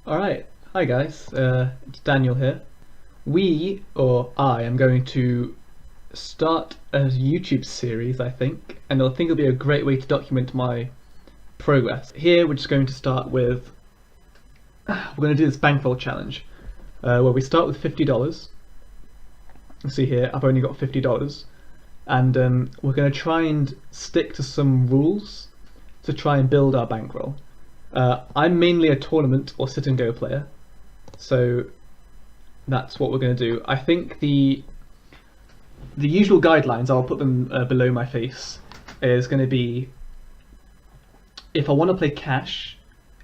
Alright, hi guys, it's Daniel here. I am going to start a YouTube series, I think, and I think it'll be a great way to document my progress. Here we're just going to start with, we're going to do this bankroll challenge, where we start with $50. You see here, I've only got $50, and we're going to try and stick to some rules to try and build our bankroll. I'm mainly a tournament or sit and go player, so that's what we're going to do. I think the usual guidelines, I'll put them below my face, is going to be, if I want to play cash,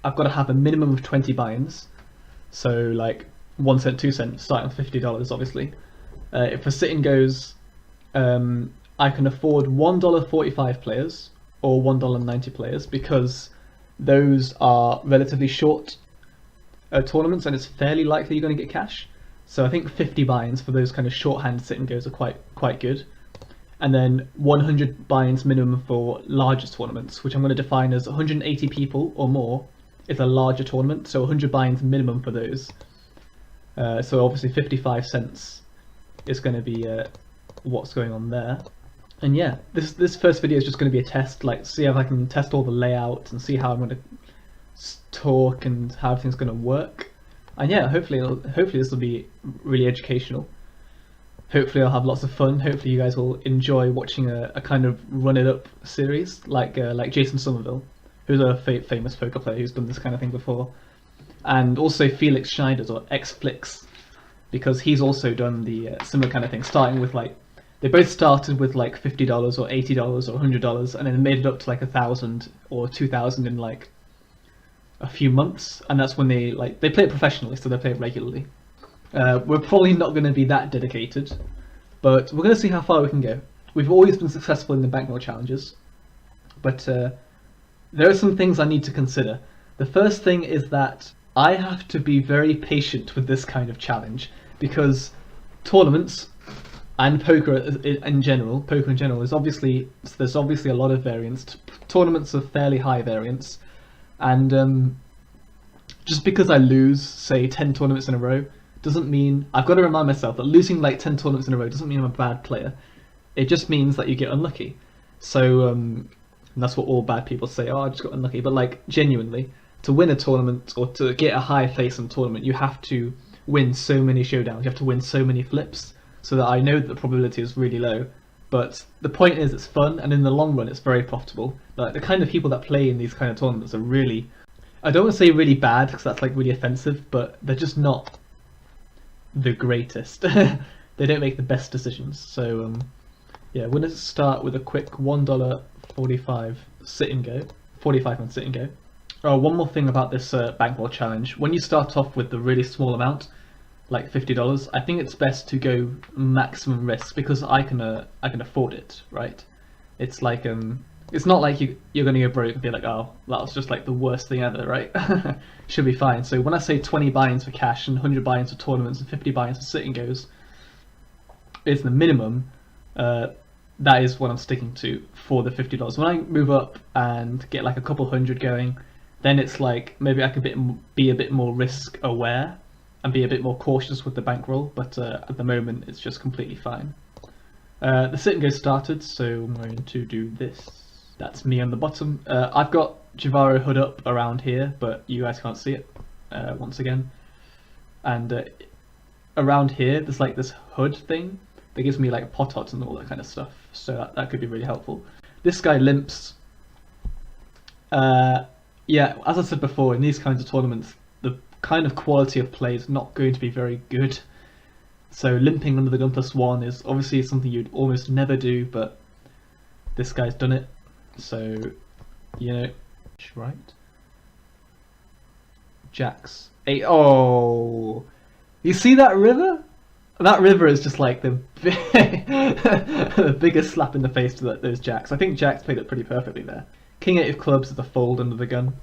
I've got to have a minimum of 20 buy-ins, so like 1 cent, 2 cents, starting with $50 obviously. If for sit and goes, I can afford $1.45 players or $1.90 players, because those are relatively short tournaments and it's fairly likely you're going to get cash. So I think 50 buy-ins for those kind of shorthand sit and goes are quite good. And then 100 buy-ins minimum for larger tournaments, which I'm going to define as 180 people or more is a larger tournament, so 100 buy-ins minimum for those. So obviously 55 cents is going to be what's going on there. And yeah, this first video is just going to be a test, like see if I can test all the layouts and see how I'm going to talk and how everything's going to work. And yeah, hopefully this will be really educational. Hopefully I'll have lots of fun. Hopefully you guys will enjoy watching a kind of run it up series like Jason Somerville, who's a famous poker player who's done this kind of thing before, and also Felix Schneiders or Xflix, because he's also done the similar kind of thing, starting with like, they both started with like $50 or $80 or $100 and then made it up to like 1,000 or 2,000 in like a few months, and that's when they play it professionally, so they play it regularly. We're probably not going to be that dedicated, but we're going to see how far we can go. We've always been successful in the bankroll challenges, but there are some things I need to consider. The first thing is that I have to be very patient with this kind of challenge, because tournaments and poker in general is obviously, there's obviously a lot of variance. Tournaments are fairly high variance, and just because I lose, say, 10 tournaments in a row, doesn't mean, I've got to remind myself that losing like 10 tournaments in a row doesn't mean I'm a bad player. It just means that you get unlucky. So and that's what all bad people say, oh, I just got unlucky. But like, genuinely, to win a tournament or to get a high place in a tournament, you have to win so many showdowns, you have to win so many flips, so that I know that the probability is really low. But the point is, it's fun, and in the long run it's very profitable. Like, the kind of people that play in these kind of tournaments are really, I don't want to say really bad, because that's like really offensive, but they're just not the greatest. They don't make the best decisions. So yeah, we're going to start with a quick $1.45 sit and go, 45 on sit and go. Oh, one more thing about this bankroll challenge. When you start off with the really small amount, like $50, I think it's best to go maximum risk, because I can afford it, right? It's like it's not like you're gonna go broke and be like, oh, that was just like the worst thing ever, right? Should be fine. So when I say 20 buy-ins for cash and 100 buy-ins for tournaments and 50 buy-ins for sit and goes is the minimum, that is what I'm sticking to for the $50. When I move up and get like a couple hundred going, then it's like maybe I could be a bit more risk aware and be a bit more cautious with the bankroll, but at the moment it's just completely fine. The sit and go started, so I'm going to do this. That's me on the bottom. I've got Javaro hood up around here, but you guys can't see it once again. And around here there's like this hood thing that gives me like pot odds and all that kind of stuff, so that could be really helpful. This guy limps. Yeah, as I said before, in these kinds of tournaments, the kind of quality of play is not going to be very good. So limping under the gun +1 is obviously something you'd almost never do, but this guy's done it. So, you know, right? Jacks. 8. Oh, you see that river? That river is just like the the biggest slap in the face to those jacks. I think jacks played it pretty perfectly there. King 8 of clubs is a fold under the gun.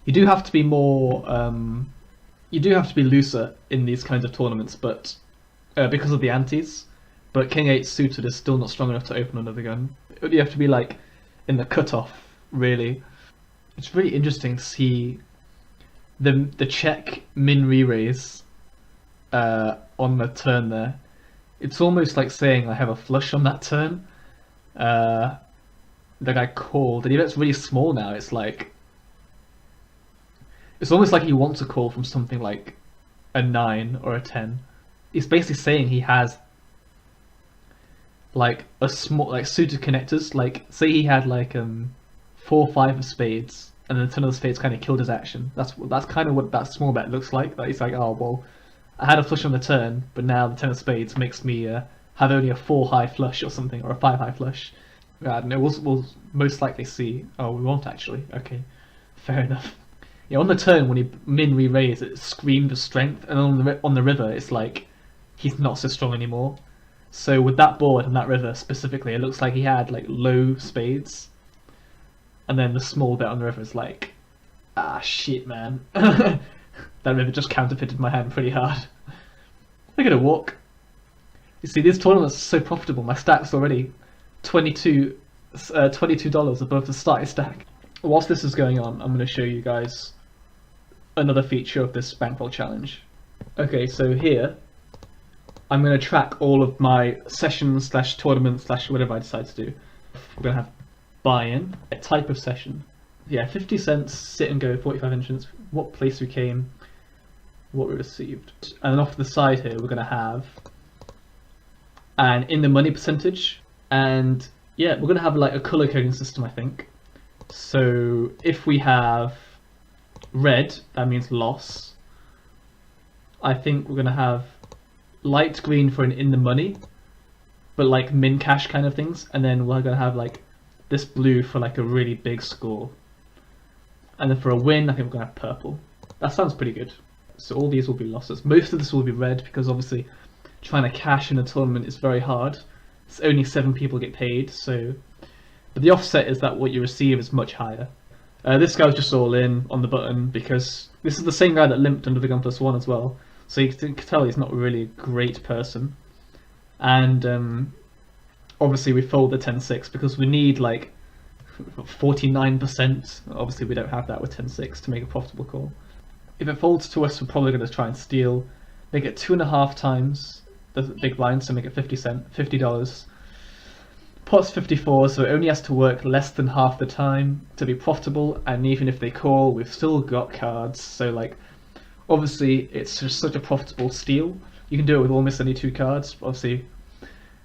You do have to be more, you do have to be looser in these kinds of tournaments, but because of the antes. But King 8 suited is still not strong enough to open under the gun. You have to be like in the cutoff, really. It's really interesting to see the check min re-raise on the turn there, it's almost like saying I have a flush on that turn. The guy called, and even it's really small now, it's like, it's almost like he wants a call from something like a 9 or a 10. He's basically saying he has like a small, like suited connectors, like say he had like 4 or 5 of spades, and then the 10 of the spades kind of killed his action. That's kind of what that small bet looks like. That he's like, oh well, I had a flush on the turn, but now the 10 of spades makes me have only a 4 high flush or something, or a 5 high flush. I don't know, we'll most likely see. Oh, we won't actually. Okay, fair enough. Yeah, on the turn when he min re-raised, it screamed of strength, and on the river, it's like he's not so strong anymore. So with that board and that river specifically, it looks like he had like low spades, and then the small bet on the river is like, ah shit, man. That river just counterfeited my hand pretty hard. Look at it walk. You see, these tournaments are so profitable. My stack's already $22 above the starting stack. Whilst this is going on, I'm going to show you guys another feature of this Bankroll challenge. Okay, so here I'm going to track all of my sessions / tournaments / whatever I decide to do. We're going to have buy-in, a type of session. Yeah, 50 cents, sit and go, 45 entrants, what place we came, what we received. And then off to the side here, we're going to have an in the money percentage. And yeah, we're going to have like a color coding system, I think. So if we have red, that means loss. I think we're going to have light green for an in the money, but like min cash kind of things. And then we're going to have like this blue for like a really big score. And then for a win, I think we're going to have purple. That sounds pretty good. So all these will be losses. Most of this will be red because obviously trying to cash in a tournament is very hard. It's only 7 people get paid, so. But the offset is that what you receive is much higher. This guy was just all in on the button because this is the same guy that limped under the gun +1 as well. So you can tell he's not really a great person. And obviously we fold the 10-6 because we need like 49%. Obviously we don't have that with 10-6 to make a profitable call. If it folds to us, we're probably going to try and steal. Make it 2.5 times the big blind, so make it $50. Pot's 54, so it only has to work less than half the time to be profitable, and even if they call, we've still got cards, so like, obviously it's just such a profitable steal. You can do it with almost any 2 cards. Obviously,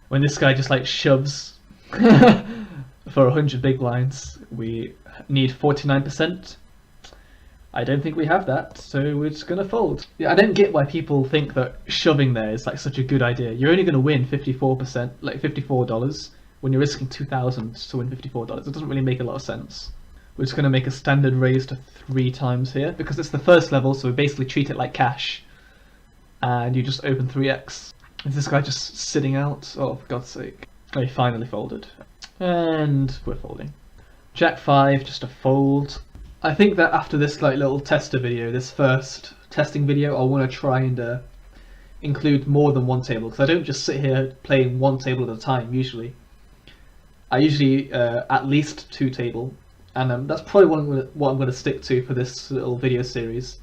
when this guy just like shoves for 100 big blinds, we need 49%. I don't think we have that, so we're just gonna fold. Yeah, I don't get why people think that shoving there is like such a good idea. You're only gonna win 54%, like $54, when you're risking 2,000 to win $54. It doesn't really make a lot of sense. We're just gonna make a standard raise to 3 times here because it's the first level, so we basically treat it like cash, and you just open 3x. Is this guy just sitting out? Oh, for God's sake! Oh, he finally folded, and we're folding. Jack 5, just a fold. I think that after this like little tester video, this first testing video, I want to try and include more than 1 table, because I don't just sit here playing 1 table at a time usually. I usually at least 2 table, and that's probably what I'm going to stick to for this little video series.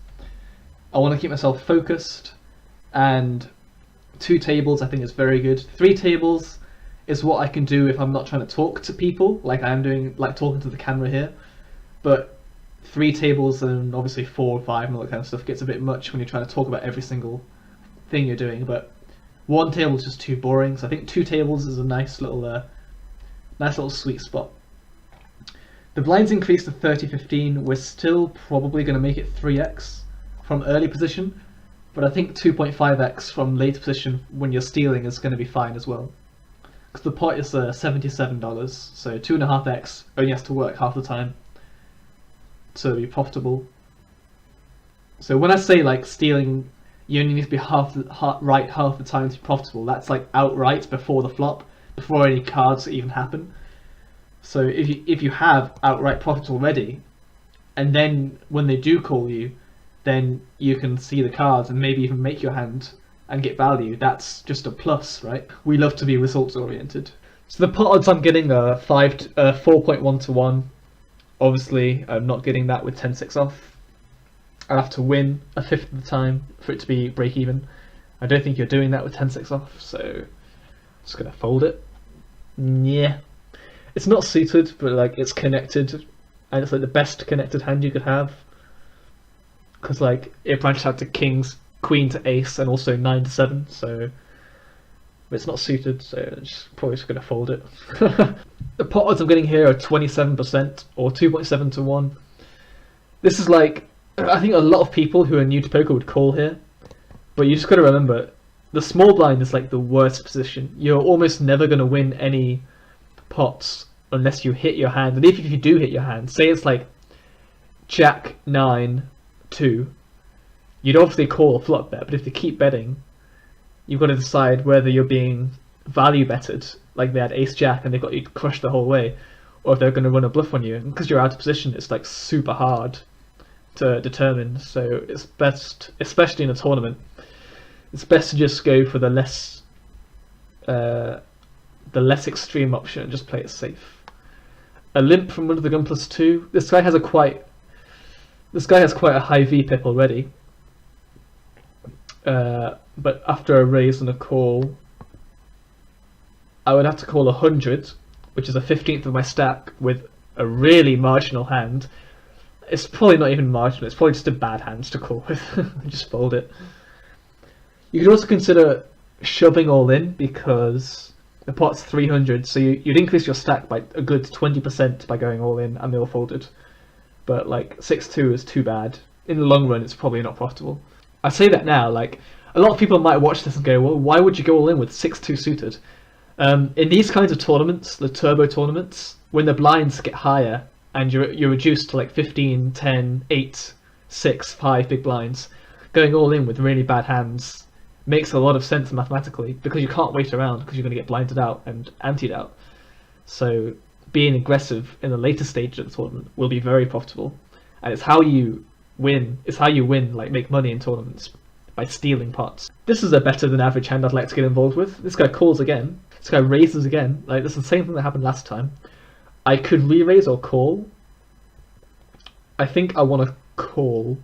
I want to keep myself focused, and 2 tables I think is very good. 3 tables is what I can do if I'm not trying to talk to people, like I am doing, like talking to the camera here. But 3 tables and obviously 4 or 5 and all that kind of stuff gets a bit much when you're trying to talk about every single thing you're doing. But 1 table is just too boring, so I think 2 tables is a nice little sweet spot. The blinds increased to 30-15. We're still probably going to make it 3x from early position, but I think 2.5x from late position when you're stealing is going to be fine as well. Because the pot is $77, so 2.5x only has to work half the time to be profitable. So when I say like stealing, you only need to be right half the time to be profitable. That's like outright before the flop, before any cards even happen. So if you have outright profits already, and then when they do call you, then you can see the cards and maybe even make your hand and get value. That's just a plus, right? We love to be results oriented. So the pot odds I'm getting are 4.1 to 1. Obviously, I'm not getting that with 10-6 off. I'd have to win a fifth of the time for it to be break even. I don't think you're doing that with 10-6 off, so I'm just gonna fold it. Yeah, it's not suited, but like it's connected, and it's like the best connected hand you could have, because like it branches out to kings, queen to ace, and also 9 to 7. So it's not suited, so I'm probably just gonna fold it. The pot odds I'm getting here are 27% or 2.7 to 1. This is like, I think a lot of people who are new to poker would call here, but you just got to remember, the small blind is like the worst position. You're almost never going to win any pots unless you hit your hand, and even if you do hit your hand, say it's like Jack 9 2, you'd obviously call a flop bet, but if they keep betting, you've got to decide whether you're being value betted, like they had Ace Jack and they got you crushed the whole way, or if they're going to run a bluff on you. And because you're out of position, it's like super hard to determine. So it's best, especially in a tournament, it's best to just go for the less extreme option and just play it safe. A limp from under the gun +2. This guy has quite a high VPIP already. But after a raise and a call, I would have to call 100, which is a 15th of my stack with a really marginal hand. It's probably not even marginal, it's probably just a bad hand to call with. Just fold it. You could also consider shoving all in, because the pot's 300, so you'd increase your stack by a good 20% by going all in, and they all folded. But like 6-2 is too bad. In the long run, it's probably not profitable. I say that now, like, a lot of people might watch this and go, well, why would you go all in with 6-2 suited? In these kinds of tournaments, the turbo tournaments, when the blinds get higher and you're reduced to like 15, 10, 8, 6, 5 big blinds, going all in with really bad hands makes a lot of sense mathematically, because you can't wait around, because you're going to get blinded out and anteed out. So being aggressive in the later stage of the tournament will be very profitable, and it's how you win. It's how you win, like make money in tournaments, by stealing pots. This is a better than average hand I'd like to get involved with. This guy calls again. This guy raises again. Like, this is the same thing that happened last time. I could re-raise or call. I think I want to call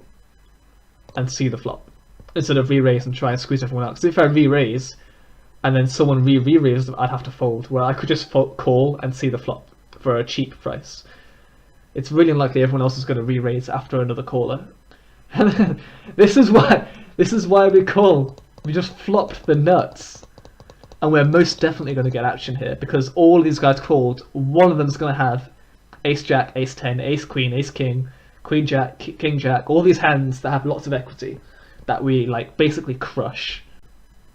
and see the flop instead of re-raise and try and squeeze everyone out. Because if I re-raise and then someone re-raises, I'd have to fold. Well, I could just call and see the flop for a cheap price. It's really unlikely everyone else is going to re-raise after another caller. And this is why we call. We just flopped the nuts. And we're most definitely going to get action here, because all of these guys called, one of them is going to have Ace Jack, Ace 10, Ace Queen, Ace King, Queen Jack, King Jack, all these hands that have lots of equity that we like basically crush.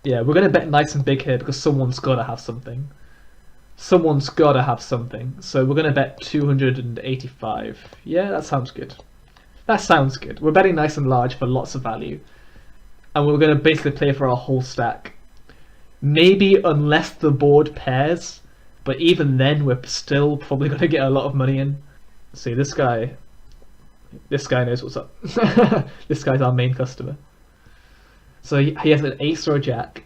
Yeah, we're going to bet nice and big here because someone's got to have something. Someone's got to have something. So we're going to bet 285. Yeah, that sounds good. That sounds good. We're betting nice and large for lots of value. And we're going to basically play for our whole stack. Maybe unless the board pairs, but even then we're still probably going to get a lot of money in. See, this guy knows what's up. This guy's our main customer. So he has an ace or a jack.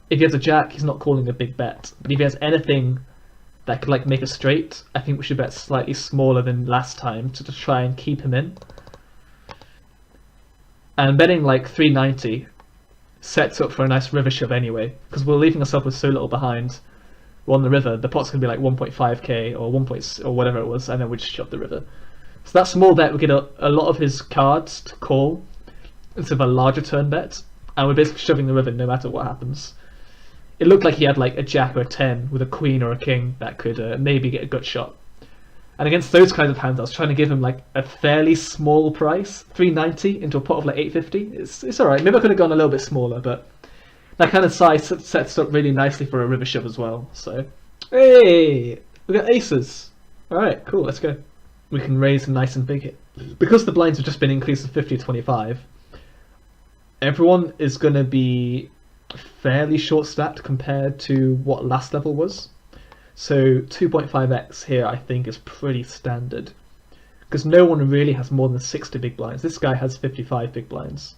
If he has a jack, he's not calling a big bet. But if he has anything that could like make a straight, I think we should bet slightly smaller than last time to try and keep him in. And betting like 390 sets up for a nice river shove anyway, because we're leaving ourselves with so little behind. We're on the river, the pot's going to be like 1.5k or 1 or whatever it was, and then we just shove the river. So that small bet, we get a lot of his cards to call instead of a larger turn bet, and we're basically shoving the river no matter what happens. It looked like he had like a jack or a 10 with a queen or a king that could maybe get a gut shot. And against those kinds of hands, I was trying to give him like a fairly small price, 390 into a pot of like 850. It's alright. Maybe I could have gone a little bit smaller, but that kind of size sets up really nicely for a river shove as well. So, hey, we got aces. Alright, cool, let's go. We can raise nice and big here. Because the blinds have just been increased to 50 to 25, everyone is going to be fairly short stacked compared to what last level was. So 2.5x here I think is pretty standard, because no one really has more than 60 big blinds. This guy has 55 big blinds.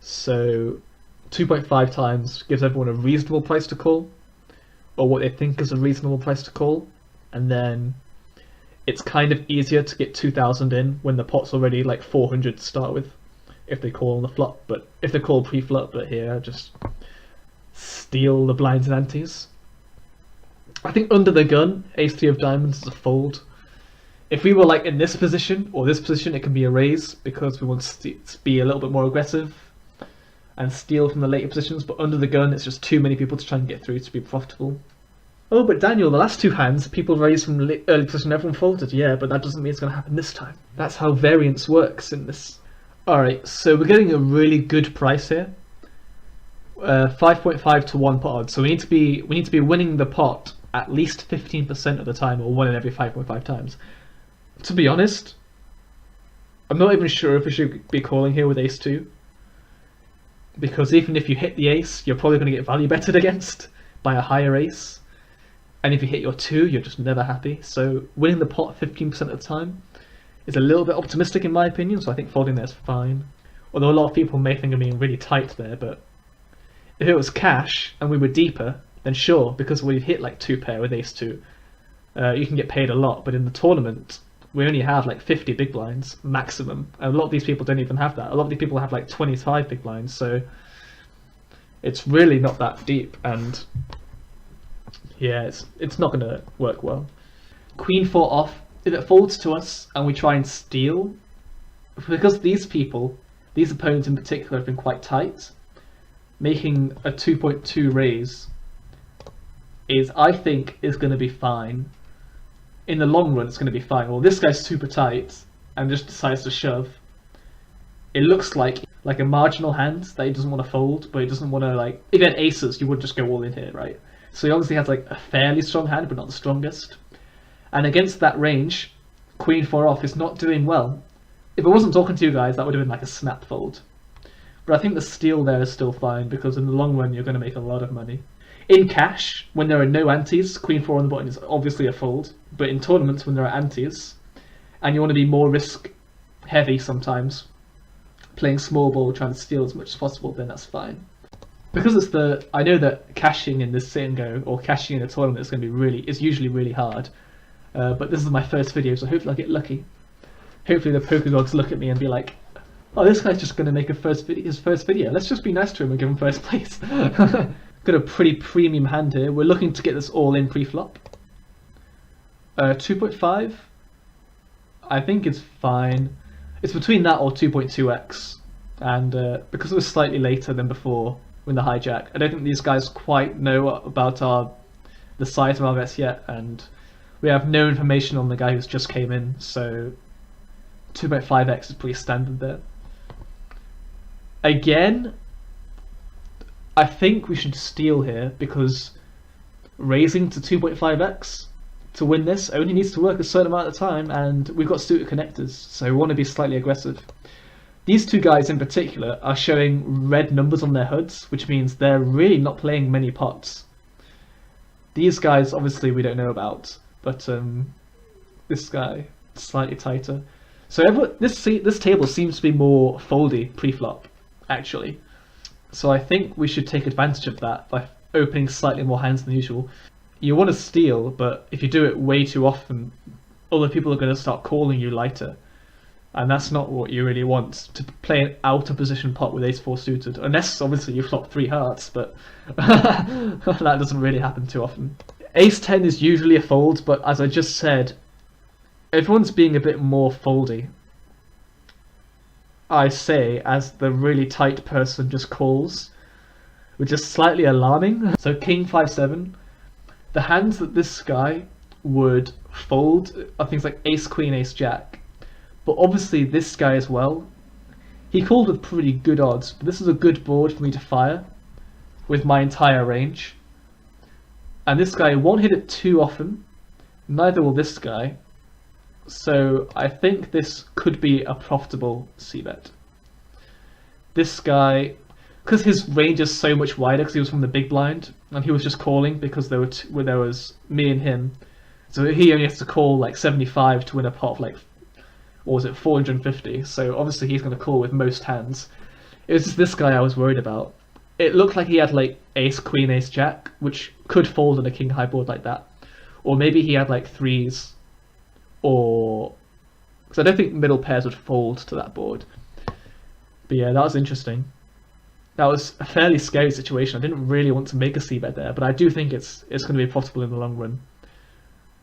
So 2.5 times gives everyone a reasonable price to call, or what they think is a reasonable price to call. And then it's kind of easier to get 2,000 in when the pot's already like 400 to start with, if they call on the flop. But if they call pre-flop, but here just steal the blinds and antes. I think under the gun, ace three of diamonds is a fold. If we were like in this position or this position, it can be a raise because we want to be a little bit more aggressive and steal from the later positions. But under the gun, it's just too many people to try and get through to be profitable. Oh, but Daniel, the last two hands, people raised from early position, everyone folded. Yeah, but that doesn't mean it's going to happen this time. That's how variance works in this. Alright, so we're getting a really good price here. 5.5 to 1 pot odds. So we need to be winning the pot at least 15% of the time, or 1 in every 5.5 times. To be honest, I'm not even sure if we should be calling here with ace 2. Because even if you hit the ace, you're probably going to get value betted against by a higher ace. And if you hit your 2, you're just never happy. So winning the pot 15% of the time is a little bit optimistic in my opinion, so I think folding there is fine. Although a lot of people may think I'm being really tight there, but if it was cash and we were deeper, then sure, because we've hit like 2 pair with ace 2, you can get paid a lot. But in the tournament, we only have like 50 big blinds maximum, and a lot of these people don't even have that. A lot of these people have like 25 big blinds, so it's really not that deep, and yeah, it's not going to work well. Queen 4 off. If it folds to us and we try and steal, because these people, these opponents in particular, have been quite tight, making a 2.2 raise I think is going to be fine. In the long run, it's going to be fine. Well, this guy's super tight and just decides to shove. It looks like a marginal hand that he doesn't want to fold, but he doesn't want to, like, if he had aces, you would just go all in here, right? So he obviously has like a fairly strong hand, but not the strongest. And against that range, Queen 4 off is not doing well. If I wasn't talking to you guys, that would have been like a snap fold. But I think the steal there is still fine, because in the long run, you're going to make a lot of money. In cash, when there are no antes, Queen 4 on the button is obviously a fold. But in tournaments, when there are antes, and you want to be more risk heavy sometimes, playing small ball, trying to steal as much as possible, then that's fine. Because I know that cashing in this sit and go, or cashing in a tournament is usually really hard. But this is my first video, so hopefully I'll get lucky. Hopefully the poker gods look at me and be like, oh, this guy's just going to make his first video. Let's just be nice to him and give him first place. Got a pretty premium hand here. We're looking to get this all in pre-flop. 2.5, I think it's fine. It's between that or 2.2x. And because it was slightly later than before, when the hijack, I don't think these guys quite know about the size of our bets yet, and we have no information on the guy who's just came in, so 2.5x is pretty standard there. Again, I think we should steal here, because raising to 2.5x to win this only needs to work a certain amount of time, and we've got suited connectors, so we want to be slightly aggressive. These two guys in particular are showing red numbers on their hoods, which means they're really not playing many pots. These guys, obviously, we don't know about, but this guy, slightly tighter. So this table seems to be more foldy pre-flop, actually. So I think we should take advantage of that by opening slightly more hands than usual. You want to steal, but if you do it way too often, other people are going to start calling you lighter. And that's not what you really want, to play an out of position pot with ace 4 suited. Unless, obviously, you flop 3 hearts, but that doesn't really happen too often. Ace 10 is usually a fold, but as I just said, everyone's being a bit more foldy. I say, as the really tight person just calls, which is slightly alarming. So King 5-7, the hands that this guy would fold are things like ace queen, ace jack. But obviously this guy as well, he called with pretty good odds, but this is a good board for me to fire with my entire range. And this guy won't hit it too often, neither will this guy. So I think this could be a profitable c-bet. This guy, because his range is so much wider because he was from the big blind, and he was just calling because there was me and him. So he only has to call like 75 to win a pot of like, or was it 450? So obviously he's going to call with most hands. It was just this guy I was worried about. It looked like he had like ace queen, ace jack, which could fold in a king high board like that. Or maybe he had like threes, or because I don't think middle pairs would fold to that board. But yeah, that was interesting. That was a fairly scary situation. I didn't really want to make a c-bet there, but I do think it's going to be profitable in the long run.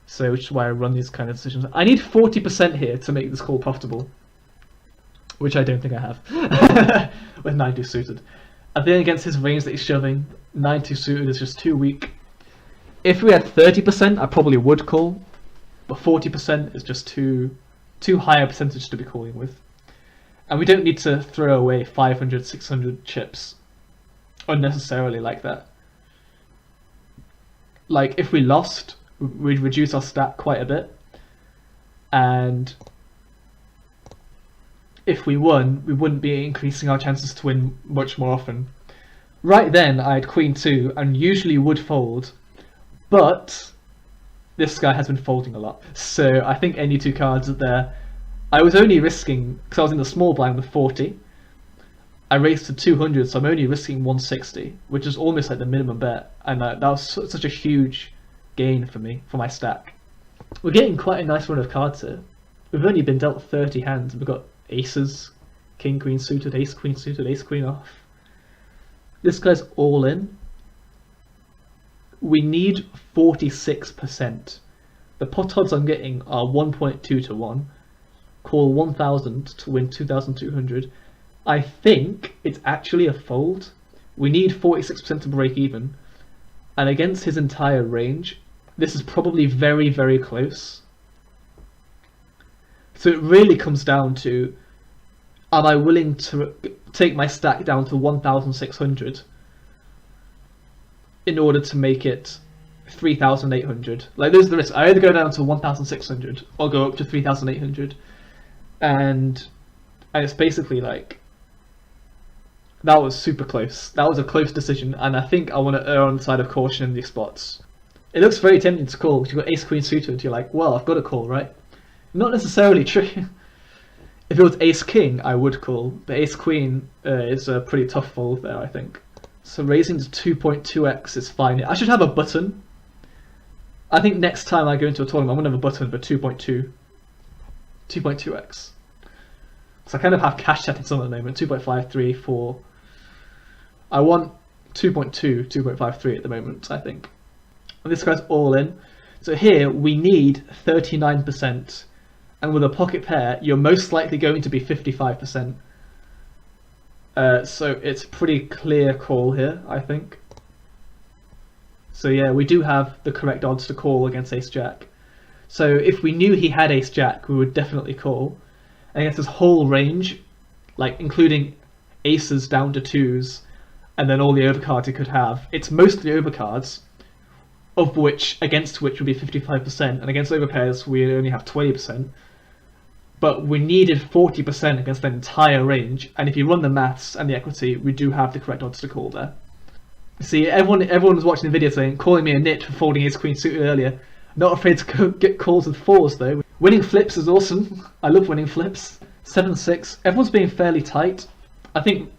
So which is why I run these kind of decisions. I need 40% here to make this call profitable, which I don't think I have with 9-2 suited. I think against his range that he's shoving, 9-2 suited is just too weak. If we had 30%, I probably would call, but 40% is just too high a percentage to be calling with. And we don't need to throw away 500, 600 chips unnecessarily like that. Like, if we lost, we'd reduce our stack quite a bit. And if we won, we wouldn't be increasing our chances to win much more often. Right then, I had Queen 2 and usually would fold, but this guy has been folding a lot. So I think any two cards are there. I was only risking, because I was in the small blind with 40, I raised to 200, so I'm only risking 160, which is almost like the minimum bet, and that was such a huge gain for me, for my stack. We're getting quite a nice run of cards here. We've only been dealt 30 hands, we've got aces, king, queen suited, ace, queen off. This guy's all in. We need 46%. The pot odds I'm getting are 1.2 to 1. Call 1000 to win 2200. I think it's actually a fold. We need 46% to break even, and against his entire range, this is probably very, very close. So it really comes down to, am I willing to take my stack down to 1600 in order to make it 3800? Like, those are the risks. I either go down to 1600 or go up to 3800. And it's basically like, that was super close. That was a close decision, and I think I want to err on the side of caution in these spots. It looks very tempting to call because you've got ace queen suited. You're like, well, I've got to call, right? Not necessarily true. If it was ace king, I would call, but ace queen is a pretty tough fold there, I think. So raising to 2.2x is fine. I should have a button. I think next time I go into a tournament, I'm going to have a button for 2.2x. So I kind of have cash settings on at the moment, 2.5, 3, 4. I want 2.2, 2.53 at the moment, I think. And this guy's all in. So here we need 39%. And with a pocket pair, you're most likely going to be 55%. So it's a pretty clear call here, I think. So yeah, we do have the correct odds to call against ace-jack. So if we knew he had ace-jack, we would definitely call. And against his whole range, like including aces down to 2s, and then all the overcards he could have, it's mostly overcards, against which would be 55%, and against overpairs we only have 20%. But we needed 40% against the entire range, and if you run the maths and the equity, we do have the correct odds to call there. See, everyone was watching the video saying, calling me a nit for folding ace queen suited earlier. Not afraid to get calls with 4s though. Winning flips is awesome. I love winning flips. 7-6. Everyone's being fairly tight. I think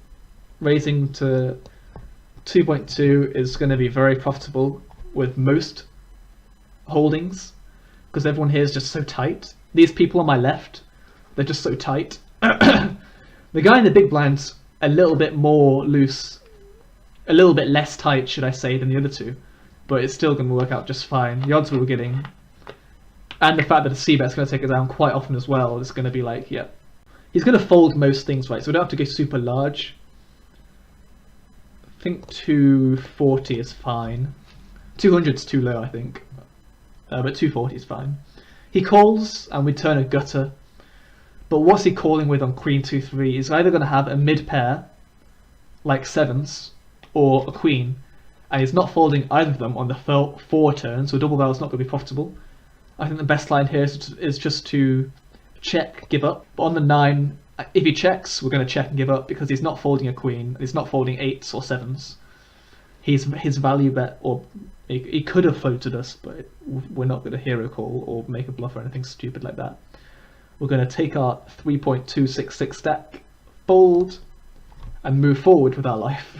raising to 2.2 is going to be very profitable with most holdings, because everyone here is just so tight. These people on my left, they're just so tight. The guy in the big blind's a little bit more loose, a little bit less tight, should I say, than the other two, but it's still going to work out just fine. The odds we were getting, and the fact that the c-bet's going to take it down quite often as well, is going to be like, yeah. He's going to fold most things, right, so we don't have to go super large. I think 240 is fine. 200 is too low, I think, but 240 is fine. He calls, and we turn a gutter, but what's he calling with on queen 2-3? He's either going to have a mid pair, like 7s, or a queen, and he's not folding either of them on the 4 turn, so a double barrel's not going to be profitable. I think the best line here is just to check, give up. But on the 9, if he checks, we're going to check and give up, because he's not folding a queen, he's not folding 8s or 7s. His value bet, or he could have floated us, but we're not going to hero call or make a bluff or anything stupid like that. We're going to take our 3.266 stack, fold, and move forward with our life.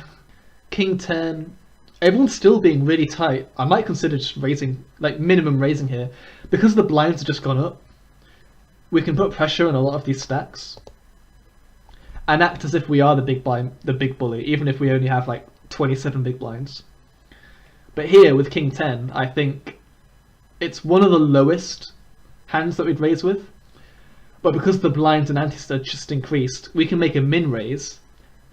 King 10. Everyone's still being really tight. I might consider just raising, like minimum raising here, because the blinds have just gone up. we can put pressure on a lot of these stacks and act as if we are the big bully, even if we only have like 27 big blinds. But here with King 10, I think it's one of the lowest hands that we'd raise with. But because the blinds and antes are just increased, we can make a min raise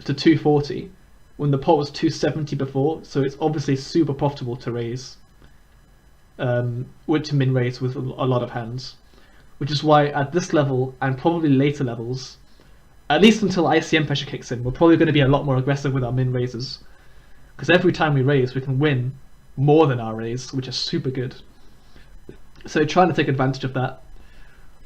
to 240 when the pot was 270 before. So it's obviously super profitable to raise, to min raise with a lot of hands. Which is why at this level and probably later levels, at least until ICM pressure kicks in, we're probably going to be a lot more aggressive with our min raises. Because every time we raise, we can win more than our raise, which is super good. So trying to take advantage of that.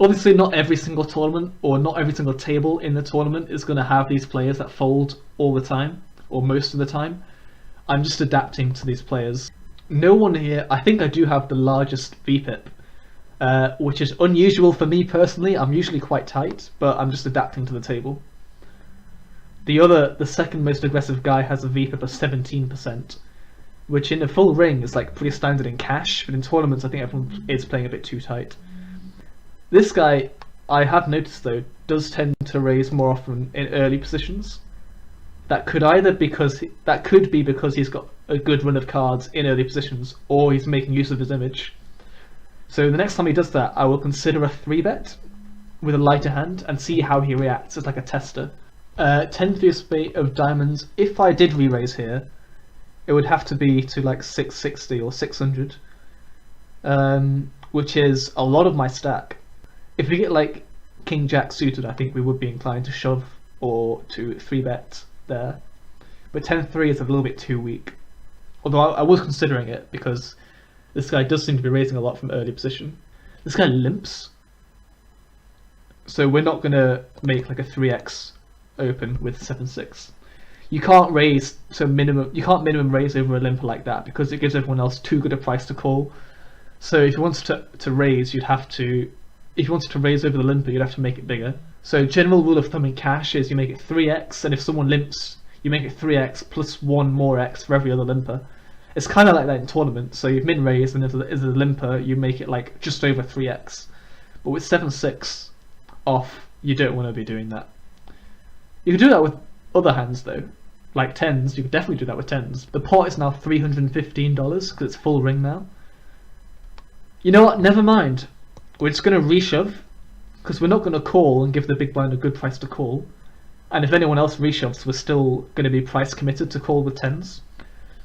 Obviously not every single tournament or not every single table in the tournament is going to have these players that fold all the time or most of the time. I'm just adapting to these players. No one here, I think I do have the largest VPIP, which is unusual for me personally. I'm usually quite tight, but I'm just adapting to the table. The second most aggressive guy has a VPIP of 17%, which in a full ring is like pretty standard in cash, but in tournaments I think everyone is playing a bit too tight. This guy, I have noticed though, does tend to raise more often in early positions. That could be because he's got a good run of cards in early positions, or he's making use of his image. So the next time he does that, I will consider a 3-bet with a lighter hand and see how he reacts as like a tester. 10-3 of spade of diamonds. If I did re-raise here, it would have to be to like 660 or 600, which is a lot of my stack. If we get like King Jack suited, I think we would be inclined to shove or to 3-bet there. But 10-3 is a little bit too weak. Although I was considering it because this guy does seem to be raising a lot from early position. This guy limps, so we're not going to make like a 3x open with 7-6. You can't raise to minimum. You can't minimum raise over a limper like that because it gives everyone else too good a price to call. So if you wanted to raise, you'd have to. If you wanted to raise over the limper, you'd have to make it bigger. So general rule of thumb in cash is you make it 3x, and if someone limps, you make it 3x plus 1 more x for every other limper. It's kind of like that in tournaments. So you min raise, and if there's a limper, you make it like just over 3x. But with 7-6 off, you don't want to be doing that. You can do that with other hands though, like 10s. You could definitely do that with 10s. The pot is now $315 because it's full ring now. You know what? Never mind. We're just going to reshove because we're not going to call and give the big blind a good price to call. And if anyone else reshoves, we're still going to be price committed to call with 10s.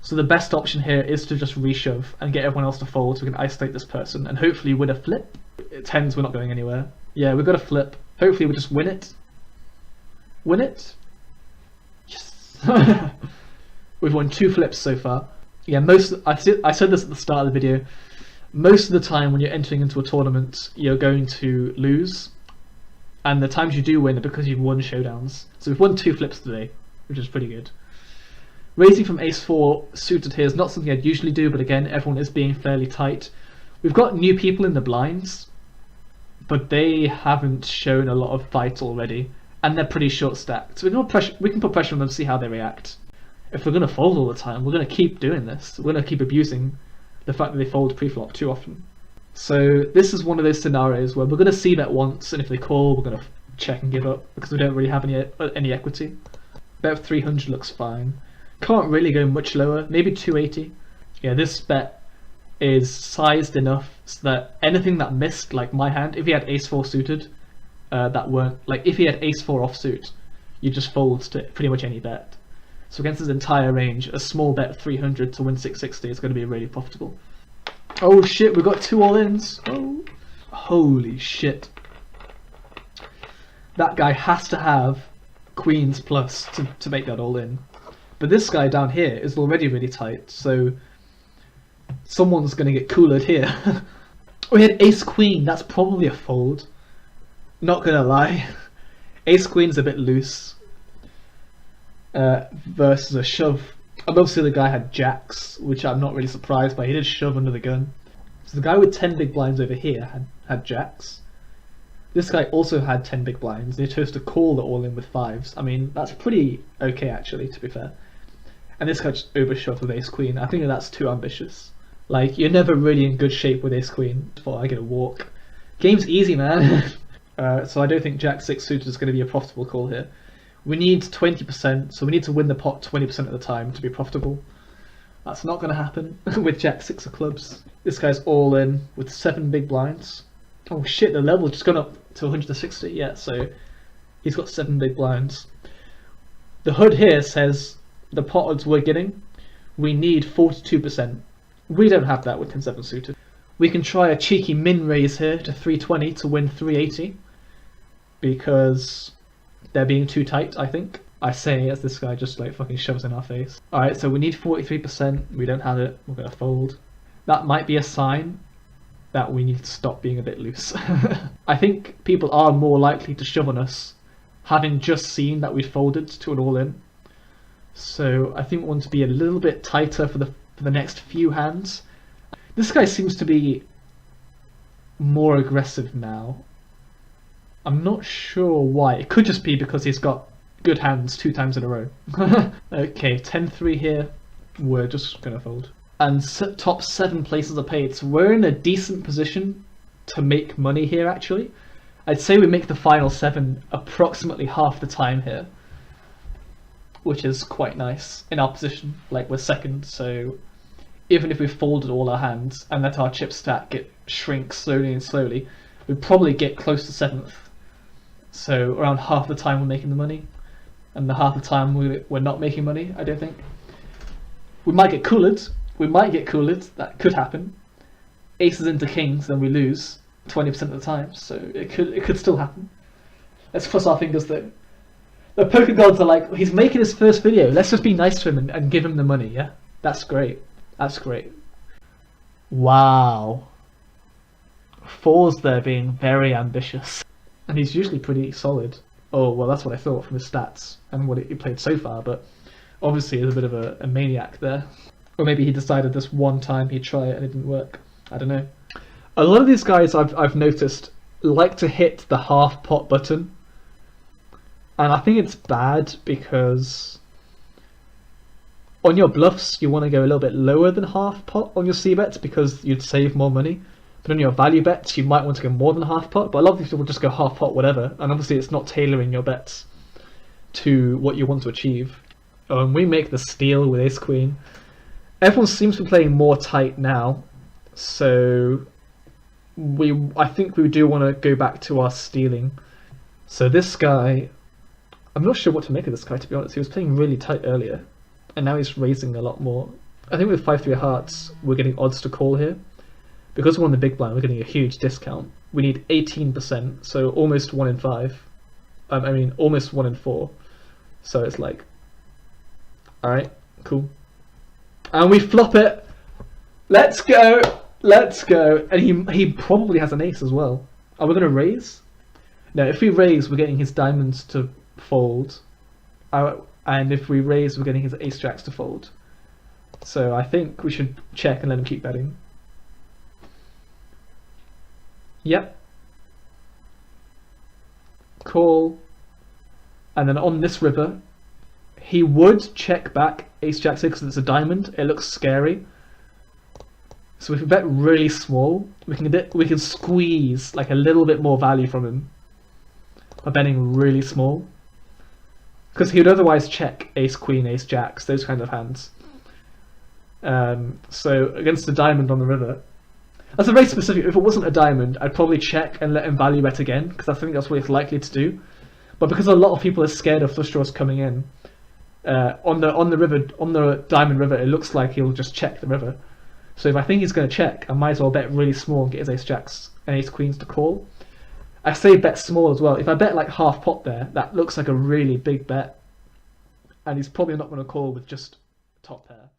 So the best option here is to just reshove and get everyone else to fold so we can isolate this person and hopefully win a flip. 10s, we're not going anywhere. Yeah, we've got a flip. Hopefully we just win it. Win it? Yes! We've won 2 flips so far. Yeah, I said this at the start of the video. Most of the time when you're entering into a tournament, you're going to lose. And the times you do win are because you've won showdowns. So we've won 2 flips today, which is pretty good. Raising from ace-4 suited here is not something I'd usually do, but again, everyone is being fairly tight. We've got new people in the blinds, but they haven't shown a lot of fight already, and they're pretty short stacked. So we can put pressure on them to see how they react. If we're going to fold all the time, we're going to keep doing this. We're going to keep abusing the fact that they fold pre-flop too often. So this is one of those scenarios where we're going to c-bet once, and if they call, we're going to check and give up because we don't really have any equity. Bet 300 looks fine. Can't really go much lower, maybe 280. Yeah, this bet is sized enough so that anything that missed, like my hand, if he had ace-4 suited, that weren't, like if he had ace-4 offsuit, you just fold to pretty much any bet. So against his entire range, a small bet of 300 to win 660 is going to be really profitable. Oh shit, we got 2 all-ins. Oh, holy shit. That guy has to have queens plus to make that all-in. But this guy down here is already really tight, so someone's going to get coolered here. We had ace-queen, that's probably a fold. Not going to lie. Ace-queen's a bit loose. Versus a shove. And obviously the guy had jacks, which I'm not really surprised by. He did shove under the gun. So the guy with 10 big blinds over here had jacks. This guy also had 10 big blinds, and he chose to call the all-in with 5s. I mean, that's pretty okay actually, to be fair. And this guy just overshoved with ace-queen. I think that's too ambitious. Like, you're never really in good shape with ace-queen before I get a walk. Game's easy, man. So I don't think Jack 6 suited is going to be a profitable call here. We need 20%, so we need to win the pot 20% of the time to be profitable. That's not going to happen with Jack 6 of clubs. This guy's all in with 7 big blinds. Oh shit, the level just gone up to 160, yeah, so he's got 7 big blinds. The HUD here says the pot odds we're getting, we need 42%. We don't have that with 10-7 suited. We can try a cheeky min raise here to 320 to win 380 because they're being too tight, I think. I say as this guy just like fucking shoves in our face. Alright, so we need 43%, we don't have it, we're gonna fold. That might be a sign that we need to stop being a bit loose. I think people are more likely to shove on us having just seen that we folded to an all-in. So I think we want to be a little bit tighter for the next few hands. This guy seems to be more aggressive now. I'm not sure why. It could just be because he's got good hands 2 times in a row. Okay, 10-3 here. We're just gonna fold. And top 7 places are paid, so we're in a decent position to make money here actually. I'd say we make the final 7 approximately half the time here, which is quite nice in our position. Like, we're second, so even if we folded all our hands and let our chip stack shrink slowly and slowly, we'd probably get close to 7th. So around half the time we're making the money, and the half the time we're not making money, I don't think. We might get cooled. That could happen. Aces into kings, then we lose 20% of the time, so it could still happen. Let's cross our fingers though. The poker gods are like, he's making his first video, let's just be nice to him and give him the money, yeah? That's great. That's great. Wow. 4's there being very ambitious. And he's usually pretty solid. Oh, well, that's what I thought from his stats and what he played so far, but obviously he's a bit of a maniac there. Or maybe he decided this one time he'd try it and it didn't work. I don't know. A lot of these guys I've noticed like to hit the half pot button. And I think it's bad because on your bluffs you want to go a little bit lower than half pot on your c-bets because you'd save more money. But on your value bets you might want to go more than half pot, but a lot of these people just go half pot whatever, and obviously it's not tailoring your bets to what you want to achieve. We make the steal with ace queen. Everyone seems to be playing more tight now, so I think we do want to go back to our stealing. So this guy, I'm not sure what to make of this guy, to be honest. He was playing really tight earlier, and now he's raising a lot more. I think with 5-3 hearts, we're getting odds to call here. Because we're on the big blind, we're getting a huge discount. We need 18%, so almost 1 in 5. I mean, almost 1 in 4. So it's like, alright, cool. And we flop it. Let's go. Let's go. And he probably has an ace as well. Are we going to raise? No, if we raise, we're getting his diamonds to fold. And if we raise, we're getting his ace jacks to fold. So I think we should check and let him keep betting. Yep. Call. And then on this river, he would check back ace jack 6 because it's a diamond. It looks scary. So if we bet really small, we can squeeze like a little bit more value from him by betting really small. Because he would otherwise check ace queen, ace jacks, those kinds of hands. So against the diamond on the river, that's a very specific. If it wasn't a diamond, I'd probably check and let him value bet again because I think that's what he's likely to do. But because a lot of people are scared of flush draws coming in, on the diamond river, it looks like he'll just check the river. So if I think he's going to check, I might as well bet really small and get his ace jacks and ace queens to call. I say bet small as well. If I bet like half pot there, that looks like a really big bet, and he's probably not going to call with just top pair.